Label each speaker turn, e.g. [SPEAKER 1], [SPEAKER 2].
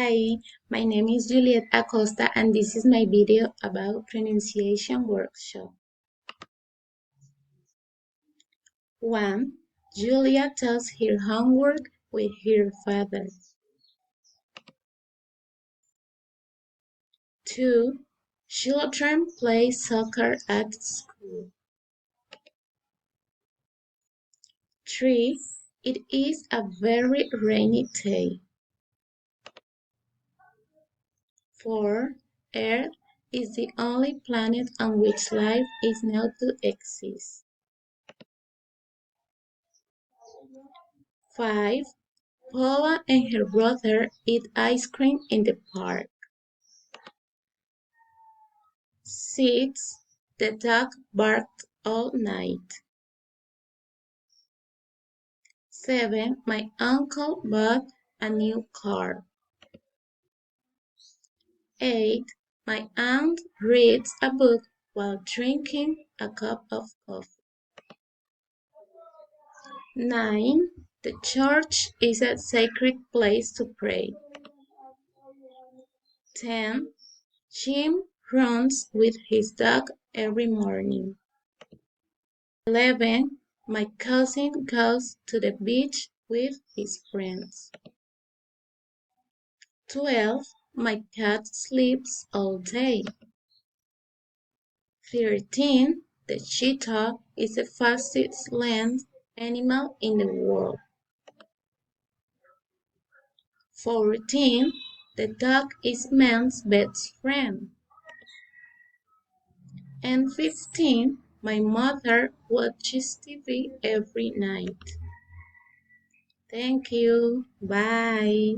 [SPEAKER 1] Hi, my name is Juliet Acosta and this is my video about pronunciation workshop. 1. Julia does her homework with her father. 2. Children play soccer at school. 3. It is a very rainy day. 4. Earth is the only planet on which life is known to exist. 5. Paula and her brother eat ice cream in the park. 6. The dog barked all night. 7. My uncle bought a new car. 8. My aunt reads a book while drinking a cup of coffee. 9. The church is a sacred place to pray. 10. Jim runs with his dog every morning. 11. My cousin goes to the beach with his friends. 12. My cat sleeps all day. 13. The cheetah is the fastest land animal in the world. 14. The dog is man's best friend. And 15. My mother watches TV every night. Thank you. Bye.